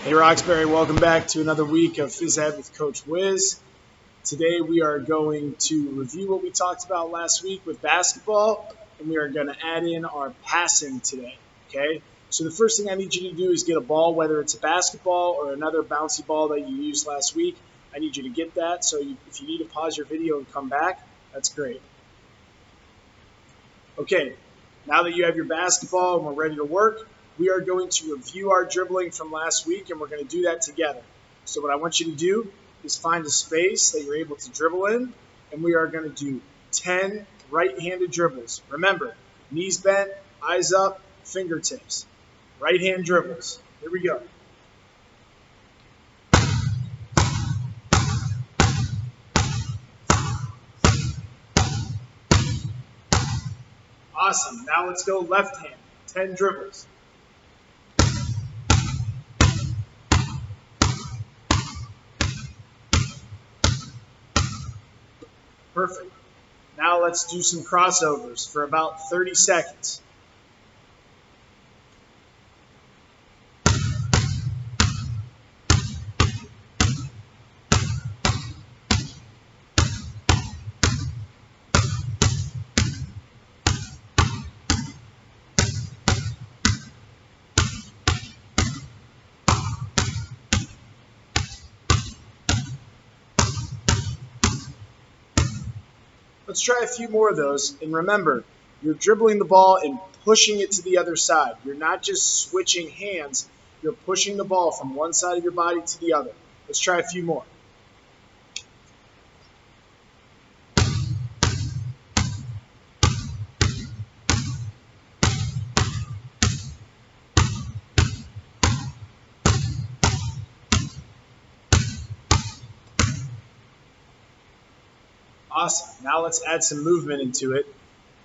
Hey Roxbury, welcome back to another week of Phys Ed with Coach Wiz. Today we are going to review what we talked about last week with basketball, and we are going to add in our passing today, okay? So the first thing I need you to do is get a ball, whether it's a basketball or another bouncy ball that you used last week. I need you to get that, so if you need to pause your video and come back, that's great. Okay, now that you have your basketball and we're ready to work, we are going to review our dribbling from last week, and we're going to do that together. So what I want you to do is find a space that you're able to dribble in, and we are going to do 10 right-handed dribbles. Remember, knees bent, eyes up, fingertips. Right-hand dribbles. Here we go. Awesome. Now let's go left hand. 10 dribbles. Perfect. Now let's do some crossovers for about 30 seconds. Let's try a few more of those. And remember, you're dribbling the ball and pushing it to the other side. You're not just switching hands. You're pushing the ball from one side of your body to the other. Let's try a few more. Awesome. Now let's add some movement into it.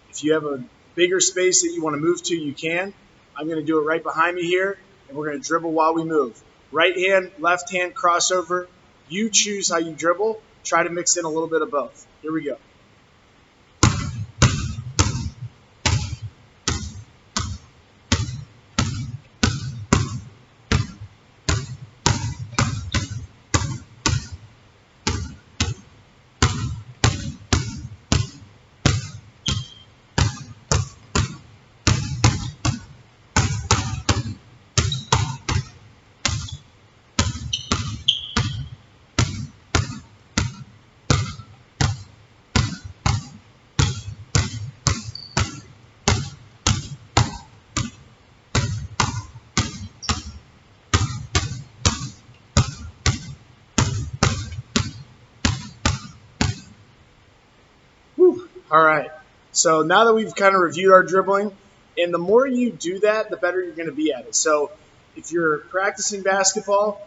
If you have a bigger space that you want to move to, you can. I'm going to do it right behind me here, and we're going to dribble while we move. Right hand, left hand crossover. You choose how you dribble. Try to mix in a little bit of both. Here we go. Whew. All right. So now that we've kind of reviewed our dribbling, and the more you do that, the better you're going to be at it. So if you're practicing basketball,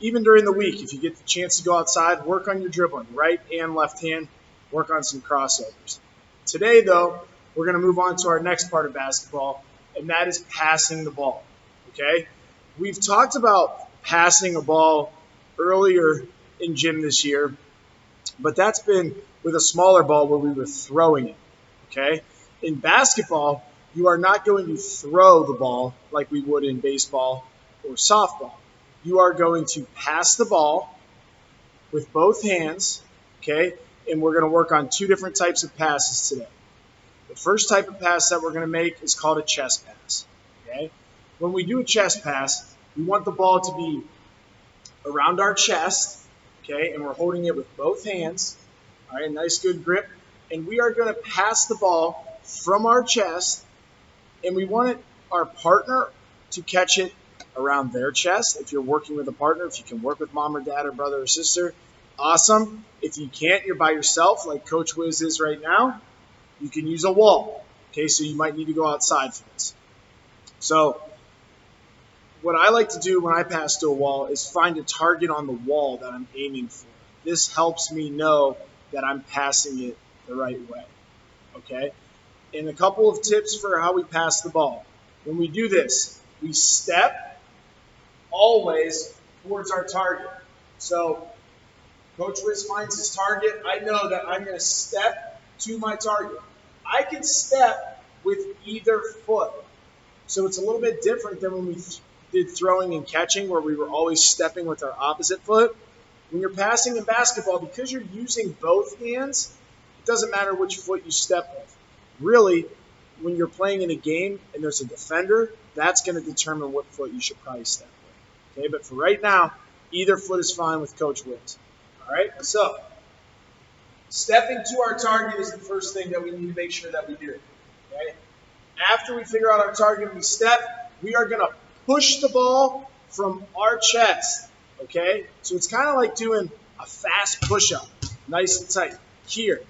even during the week, if you get the chance to go outside, work on your dribbling, right and left hand, work on some crossovers. Today, though, we're going to move on to our next part of basketball, and that is passing the ball, okay? We've talked about passing a ball earlier in gym this year, but that's been with a smaller ball where we were throwing it, okay? In basketball, you are not going to throw the ball like we would in baseball or softball. You are going to pass the ball with both hands, okay? And we're going to work on two different types of passes today. The first type of pass that we're going to make is called a chest pass, okay? When we do a chest pass, we want the ball to be around our chest, okay? And we're holding it with both hands, all right? Nice, good grip. And we are going to pass the ball from our chest, and we want our partner to catch it around their chest. If you're working with a partner, if you can work with mom or dad or brother or sister, awesome. If you can't, you're by yourself like Coach Wiz is right now, you can use a wall. Okay, so you might need to go outside for this. So what I like to do when I pass to a wall is find a target on the wall that I'm aiming for. This helps me know that I'm passing it the right way. Okay? And a couple of tips for how we pass the ball. When we do this, we step always towards our target. So Coach Wiz finds his target. I know that I'm going to step to my target. I can step with either foot. So it's a little bit different than when we did throwing and catching, where we were always stepping with our opposite foot. When you're passing in basketball, because you're using both hands, it doesn't matter which foot you step with. Really, when you're playing in a game and there's a defender, that's going to determine what foot you should probably step with. Okay, but for right now, either foot is fine with Coach Wiz. All right, so stepping to our target is the first thing that we need to make sure that we do. Okay, after we figure out our target and we step, we are going to push the ball from our chest. Okay, so it's kind of like doing a fast push-up, nice and tight here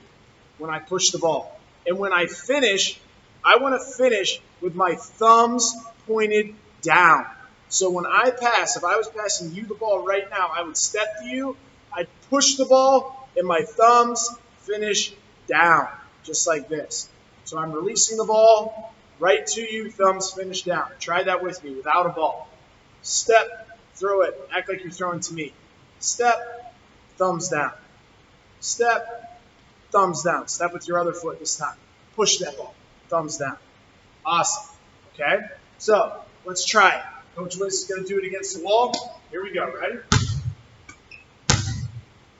when I push the ball. And when I finish, I want to finish with my thumbs pointed down. So when I pass, if I was passing you the ball right now, I would step to you, I'd push the ball, and my thumbs finish down, just like this. So I'm releasing the ball right to you, thumbs finish down. Try that with me without a ball. Step, throw it, act like you're throwing to me. Step, thumbs down. Step, thumbs down. Step with your other foot this time. Push that ball, thumbs down. Awesome. Okay? So, let's try it. Coach Wiz is going to do it against the wall. Here we go. Ready?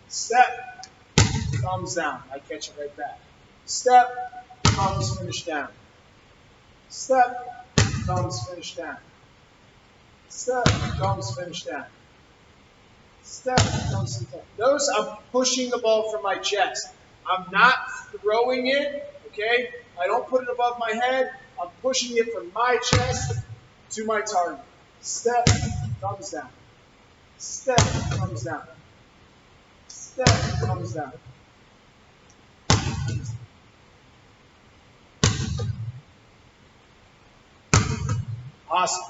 Step, thumbs down. I catch it right back. Step, thumbs finish down. Step, thumbs finish down. Step, thumbs finish down. Step, thumbs finish down. Notice I'm pushing the ball from my chest. I'm not throwing it, okay? I don't put it above my head. I'm pushing it from my chest to my target. Step, thumbs down. Step, thumbs down. Step, thumbs down. Awesome.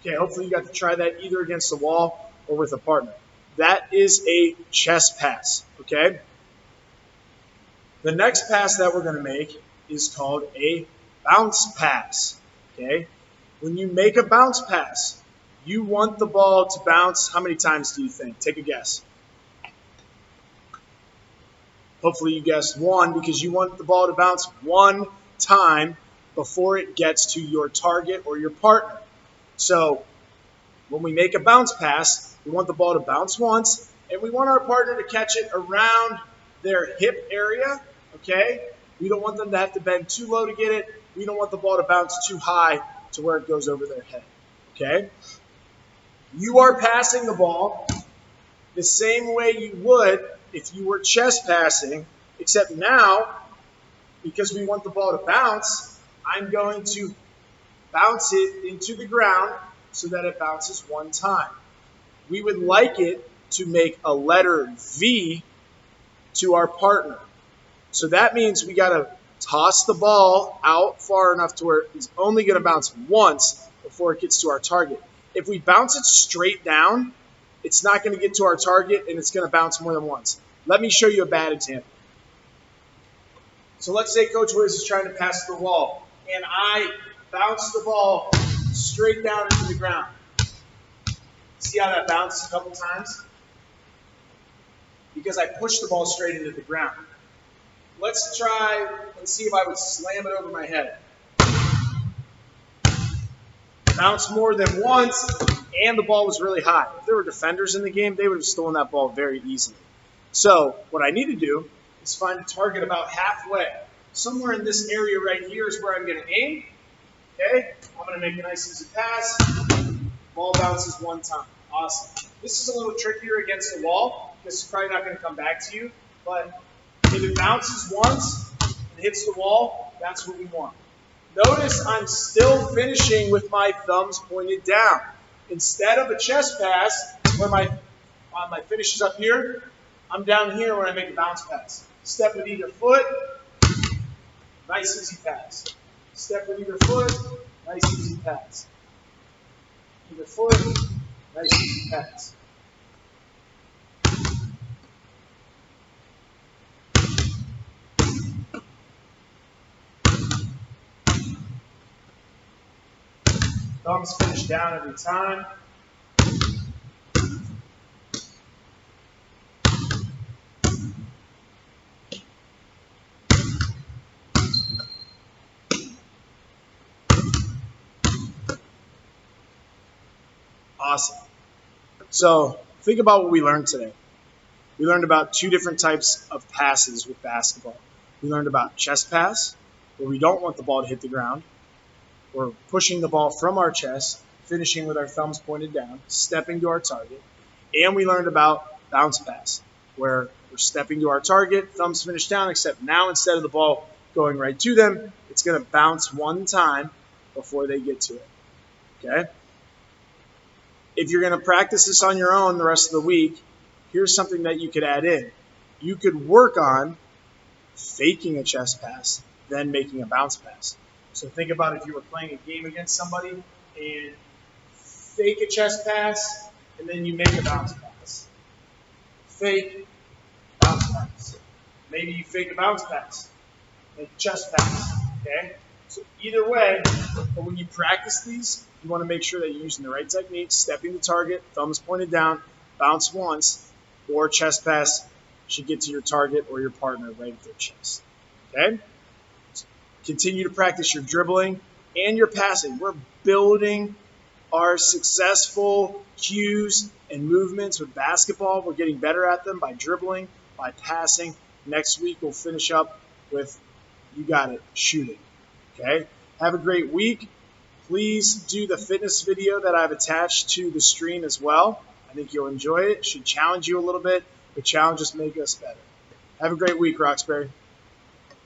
Okay, hopefully you got to try that either against the wall or with a partner. That is a chest pass, okay? The next pass that we're going to make is called a bounce pass, okay? When you make a bounce pass, you want the ball to bounce. How many times do you think? Take a guess. Hopefully you guessed one, because you want the ball to bounce one time before it gets to your target or your partner. So when we make a bounce pass, we want the ball to bounce once, and we want our partner to catch it around their hip area, okay? We don't want them to have to bend too low to get it. We don't want the ball to bounce too high to where it goes over their head, okay? You are passing the ball the same way you would if you were chest passing, except now, because we want the ball to bounce, I'm going to bounce it into the ground so that it bounces one time. We would like it to make a letter V to our partner. So that means we got to toss the ball out far enough to where it's only going to bounce once before it gets to our target. If we bounce it straight down, it's not going to get to our target and it's going to bounce more than once. Let me show you a bad example. So let's say Coach Wiz is trying to pass the wall, and I bounce the ball straight down into the ground. See how that bounced a couple times? Because I pushed the ball straight into the ground. Let's try and see if I would slam it over my head. Bounce more than once, and the ball was really high. If there were defenders in the game, they would have stolen that ball very easily. So what I need to do is find a target about halfway. Somewhere in this area right here is where I'm going to aim. Okay, I'm going to make a nice easy pass. Ball bounces one time. Awesome. This is a little trickier against the wall. This is probably not going to come back to you. But if it bounces once and hits the wall, that's what we want. Notice I'm still finishing with my thumbs pointed down. Instead of a chest pass, where my finish is up here, I'm down here when I make a bounce pass. Step with either foot, nice easy pass. Step with either foot, nice easy pass. Either foot, nice easy pass. Thumbs finish down every time. Awesome. So think about what we learned today. We learned about two different types of passes with basketball. We learned about chest pass, where we don't want the ball to hit the ground. We're pushing the ball from our chest, finishing with our thumbs pointed down, stepping to our target. And we learned about bounce pass, where we're stepping to our target, thumbs finish down, except now instead of the ball going right to them, it's going to bounce one time before they get to it. Okay? If you're going to practice this on your own the rest of the week, here's something that you could add in. You could work on faking a chest pass, then making a bounce pass. So think about if you were playing a game against somebody and fake a chest pass, and then you make a bounce pass. Fake, bounce pass. Maybe you fake a bounce pass, make a chest pass. Okay? So either way, but when you practice these, you want to make sure that you're using the right technique, stepping the target, thumbs pointed down, bounce once, or chest pass should get to your target or your partner right at their chest. Okay? So continue to practice your dribbling and your passing. We're building our successful cues and movements with basketball. We're getting better at them by dribbling, by passing. Next week, we'll finish up with, you got it, shooting. Okay? Have a great week. Please do the fitness video that I've attached to the stream as well. I think you'll enjoy it. It should challenge you a little bit, but challenges make us better. Have a great week, Roxbury.